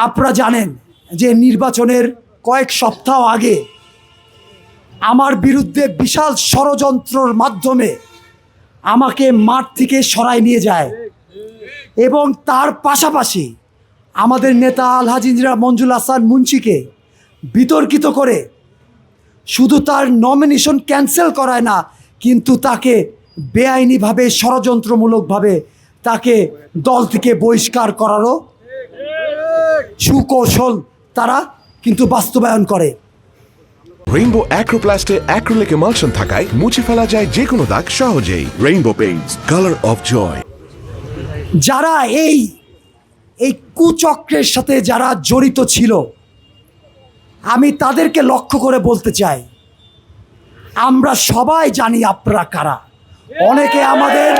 আপনারা জানেন যে নির্বাচনের কয়েক সপ্তাহ আগে আমার বিরুদ্ধে বিশাল ষড়যন্ত্রের মাধ্যমে আমাকে মাঠ থেকে সরায় নিয়ে যায় এবং তার পাশাপাশি আমাদের নেতা আলহাজি ইঞ্জিনিয়ার মঞ্জুর হাসান মুন্সিকে বিতর্কিত করে শুধু তার নমিনেশন ক্যান্সেল করায় না, কিন্তু তাকে বেআইনিভাবে ষড়যন্ত্রমূলকভাবে তাকে দল থেকে বহিষ্কার করারও সুকৌশল তারা কিন্তু বাস্তবায়ন করে। রেইনবো অ্যাক্রোপ্লাস্টে অ্যাক্রিলিক এমালশন থাকায় মুছে ফেলা যায় যে কোনো দাগ সহজেই। Rainbow paints, colour of joy. যারা এই কুচক্রের সাথে যারা জড়িত ছিল, আমি তাদেরকে লক্ষ্য করে বলতে চাই, আমরা সবাই জানি আপনারা কারা। অনেকে আমাদের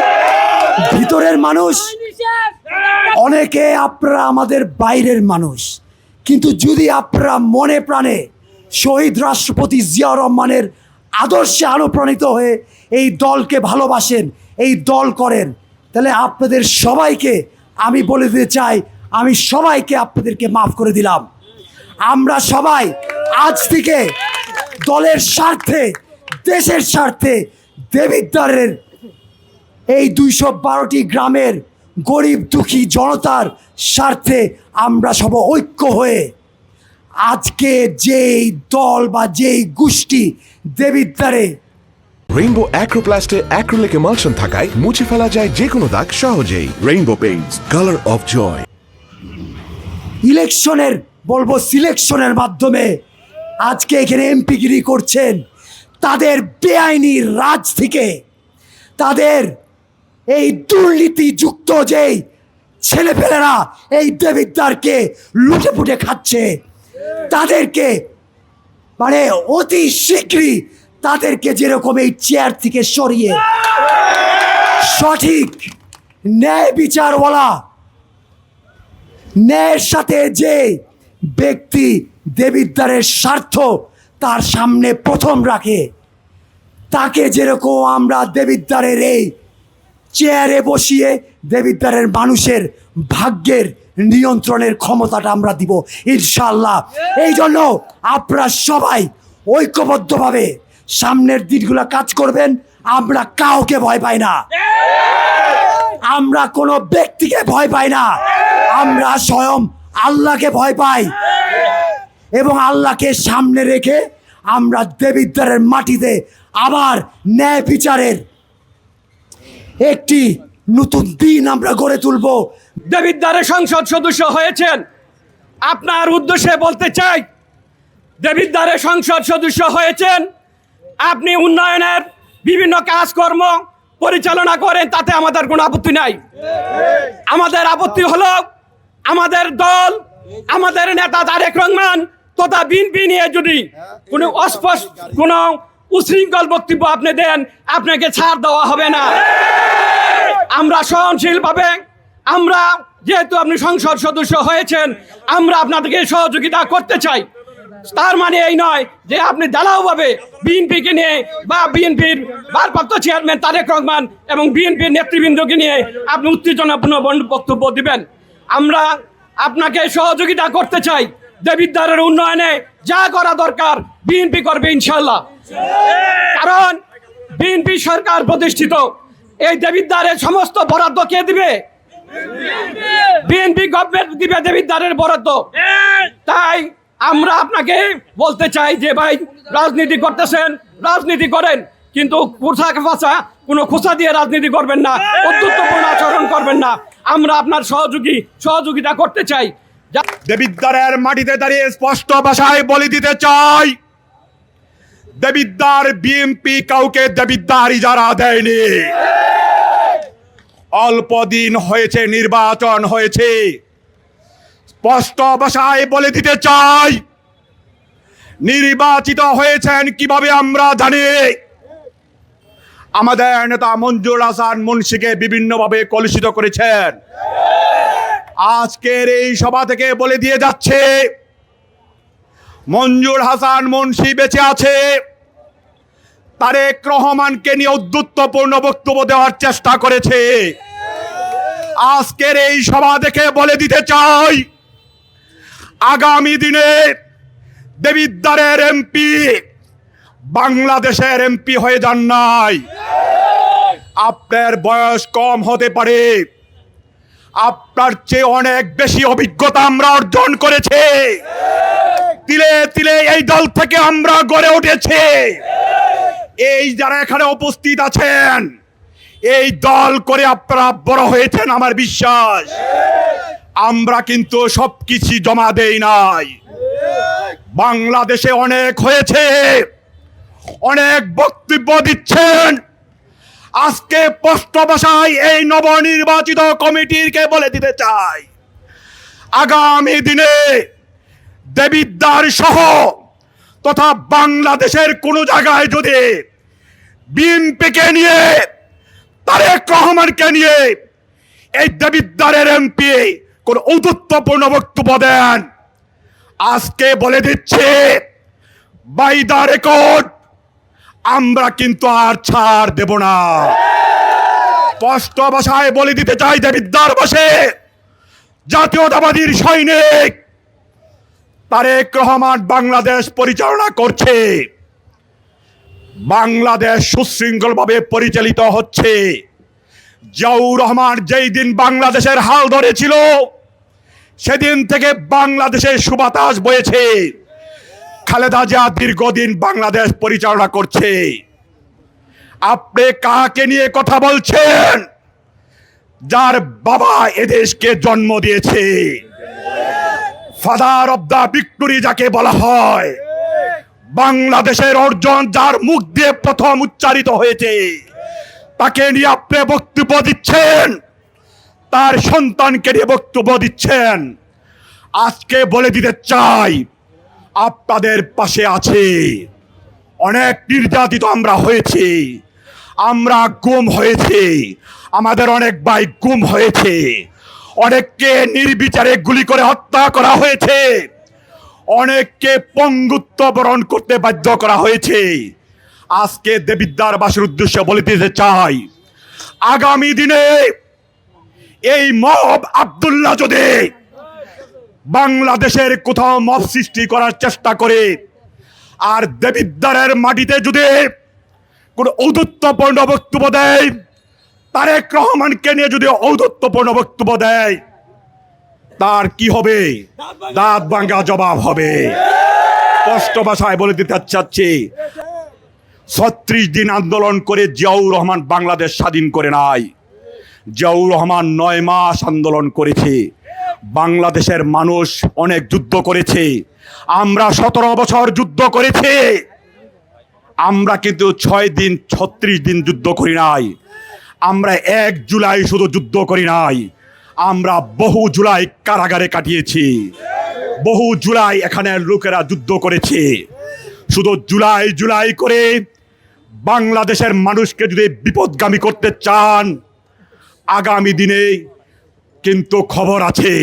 ভিতরের মানুষ, অনেকে আপনারা আমাদের বাইরের মানুষ, কিন্তু যদি আপনারা মনে প্রাণে শহীদ রাষ্ট্রপতি জিয়াউর রহমানের আদর্শে অনুপ্রাণিত হয়ে এই দলকে ভালোবাসেন, এই দল করেন, তাহলে আপনাদের সবাইকে আমি বলে দিতে চাই, আমি সবাইকে আপনাদেরকে মাফ করে দিলাম। আমরা সবাই আজ থেকে দলের স্বার্থে, দেশের স্বার্থে, দেবিদ্বারের এই 212টি গ্রামের গরিব দুঃখী জনতার স্বার্থে আমরা সব ঐক্য হয়ে আজকে যেই দল বা যেই গোষ্ঠী দেবিদ্বারে রেইনবো অ্যাক্রোপ্লাস্টে অ্যাক্রিলিক এমালশন থাকায় মুছে ফেলা যায় যে কোনো দাগ সহজেই। Rainbow paints, colour of joy. ইলেকশনের বলবো সিলেকশনের মাধ্যমে আজকে এখানে এমপিগিরি করছেন, তাদের বেআইনি রাজ থেকে, তাদের এই দুর্নীতিযুক্ত যেই ছেলেপেলেরা এই দেবিদ্বারকে লুটে পুটে খাচ্ছে, তাদেরকে মানে অতি শীঘ্রই তাদেরকে যেরকম এই চেয়ার থেকে সরিয়ে সঠিক ন্যায় বিচারওয়ালা, ন্যায়ের সাথে যে ব্যক্তি দেবিদ্বারের স্বার্থ তার সামনে প্রথম রাখে, তাকে যেরকম আমরা দেবিদ্বারের এই চেয়ারে বসিয়ে দেবিদ্বারের মানুষের ভাগ্যের নিয়ন্ত্রণের ক্ষমতাটা আমরা দিব ইনশাআল্লাহ। এই জন্য আপনারা সবাই ঐক্যবদ্ধভাবে সামনের দিনগুলো কাজ করবেন। আমরা কাউকে ভয় পাই না, আমরা কোনো ব্যক্তিকে ভয় পাই না, আমরা স্বয়ং আল্লাহকে ভয় পাই এবং আল্লাহকে সামনে রেখে আমরা দেবিদ্বারের মাটিতে আবার ন্যায় বিচারের একটি নতুন দিন আমরা গড়ে তুলব। দেবিদ্বারের সংসদ সদস্য হয়েছেন, আপনার উদ্দেশ্যে বলতে চাই, দেবিদ্বারের সংসদ সদস্য হয়েছেন, আপনি উন্নয়নের বিভিন্ন কাজকর্ম পরিচালনা করেন, তাতে আমাদের কোনো আপত্তি নাই। আমাদের আপত্তি হলো আমাদের দল, আমাদের নেতা তারেক রহমান তথা বিএনপি নিয়ে যদি কোনো অস্পষ্ট কোনো উশৃঙ্খল বক্তব্য আপনি দেন, আপনাকে ছাড় দেওয়া হবে না। আমরা সহনশীলভাবে, আমরা যেহেতু আপনি সংসদ সদস্য হয়েছেন, আমরা আপনাদেরকে সহযোগিতা করতে চাই। তার মানে এই নয় যে আপনি দালাওভাবে বিএনপিকে নিয়ে বা বিএনপির ভারপ্রাপ্ত চেয়ারম্যান তারেক রহমান এবং বিএনপির নেতৃবৃন্দকে নিয়ে আপনি উত্তেজনাপূর্ণ বক্তব্য দিবেন। আমরা আপনাকে সহযোগিতা করতে চাই। দেবিদ্বারের উন্নয়নে যা করা দরকার বিএনপি করবে ইনশাল্লাহ, কারণ বিএনপি সরকার প্রতিষ্ঠিত। এই দেবিদ্বারের সমস্ত বরাদ্দ কে দিবে? বিএনপি গভর্নমেন্ট দিবে দেবিদ্বারের বরাদ্দ। তাই আমরা আপনাকে বলতে চাই যে ভাই, রাজনীতি করতেছেন, রাজনীতি করেন, কিন্তু কোনো খোঁচা দিয়ে রাজনীতি করবেন না, বন্ধুত্বপূর্ণ আচরণ করবেন না। আমরা আপনার সহযোগিতা করতে চাই। দেবিদ্বারের মাটিতে দাঁড়িয়ে স্পষ্ট ভাষায় বলে দিতে চাই, দেবিদ্বার বিএনপি কাউকে দেবিদ্বার ইজারা দেয়নি। অল্প দিন হয়েছে নির্বাচন হয়েছে, স্পষ্ট ভাষায় বলে দিতে চাই, নির্বাচিত হয়েছেন কিভাবে আমরা জানি। আমাদের নেতা মঞ্জুর হাসান মুন্সিকে বিভিন্নভাবে কলুষিত করেছেন। আজকের এই সভা থেকে বলে দিয়ে যাচ্ছে, মঞ্জুর হাসান মুন্সি বেঁচে আছে, তারেক রহমানকে নিয়ে উদ্ধত্তপূর্ণ বক্তব্য দেওয়ার চেষ্টা করেছে। আজকের এই সভা দেখে বলে দিতে চাই, আগামী দিনে দেবিদ্বারের এমপি বাংলাদেশের এমপি হয়ে যান নাই। আপনার বয়স কম হতে পারে, আপনার চেয়ে অনেক বেশি অভিজ্ঞতা আমরা অর্জন করেছি। তিলে তিলে এই দল থেকে আমরা গড়ে উঠেছি। এই যারা এখানে উপস্থিত আছেন, এই দল করে আপনারা বড় হয়েছেন আমার বিশ্বাস। আমরা কিন্তু সবকিছু জমা দেই নাই। বাংলাদেশে অনেক হয়েছে, অনেক বক্তব্য দিচ্ছেন। আজকে স্পষ্ট ভাষায় এই নবনির্বাচিত কমিটিকে বলে দিতে চাই, আগামী দিনে দেবিদ্বার সহ তথা বাংলাদেশের কোন জায়গায় যদি বিএনপিকে নিয়ে, তারেক রহমানকে নিয়ে এই দেবিদ্বারের এমপি কোন ঔদ্ধত্যপূর্ণ বক্তব্য দেন, আজকে বলে দিচ্ছে বাই দা রেকর্ড, আমরা কিন্তু আর ছাড় দেব না। স্পষ্ট ভাষায় বলে দিতে চাই, দেবিদ্বার বসে জাতীয়তাবাদীর সৈনিক তারেক রহমান বাংলাদেশ পরিচালনা করছে। বাংলাদেশ সুশৃঙ্খলভাবে পরিচালিত হচ্ছে। জিয়াউর রহমান যেই দিন বাংলাদেশের হাল ধরেছিল, সেদিন থেকে বাংলাদেশের সুবাতাস বয়েছে। খালেদা জিয়া দীর্ঘদিন বাংলাদেশ পরিচালনা করছে। আপনি কাকে নিয়ে কথা বলছেন? যার বাবা এদেশকে জন্ম দিয়েছে, ফাদার অব দা ভিক্টোরি যাকে বলা হয়, বাংলাদেশের অর্জন যার মুখ দিয়ে প্রথম উচ্চারিত হয়েছে, তাকে নিয়ে আপনি বক্তব্য দিচ্ছেন, তার সন্তানকে নিয়ে বক্তব্য দিচ্ছেন। আজকে বলে দিতে চাই, আপনাদের পাশে আছে। অনেক নির্যাতিত আমরা হয়েছি, আমরা গুম হয়েছি, আমাদের অনেক ভাই গুম হয়েছে, অনেককে নির্বিচারে গুলি করে হত্যা করা হয়েছে, অনেককে পঙ্গুত্ব বরণ করতে বাধ্য করা হয়েছে। আজকে দেবিদ্বারবাসীর উদ্দেশ্যে বলে দিতে চাই, আগামী দিনে এই মব আব্দুল্লাহ যদি বাংলাদেশের কোথাও মব সৃষ্টি করার চেষ্টা করে, আর দেবিদ্বারের মাটিতে যদি কোন ঔদ্ধত্যপূর্ণ বক্তব্য দেয়, তারেক রহমানকে নিয়ে যদি ঔদ্ধত্যপূর্ণ বক্তব্য দেয়, তার কি হবে? দাঁত ভাঙ্গা জবাব হবে। স্পষ্ট ভাষায় বলে দিতে চাচ্ছি, 36 দিন আন্দোলন করে জিয়াউর রহমান বাংলাদেশ স্বাধীন করে নাই। জিয়াউর রহমান 9 মাস আন্দোলন করেছে। বাংলাদেশের মানুষ অনেক যুদ্ধ করেছে। আমরা 17 বছর যুদ্ধ করেছি। আমরা কিন্তু 6 দিন 36 দিন যুদ্ধ করি নাই। আমরা 1 জুলাই শুধু যুদ্ধ করি নাই, আমরা বহু জুলাই কারাগারে কাটিয়েছি। বহু জুলাই এখানে লোকেরা যুদ্ধ করেছে। শুধু জুলাই জুলাই করে বাংলাদেশের মানুষকে যদি বিপদগামী করতে চান, আগামী দিনে কিন্তু খবর আছে।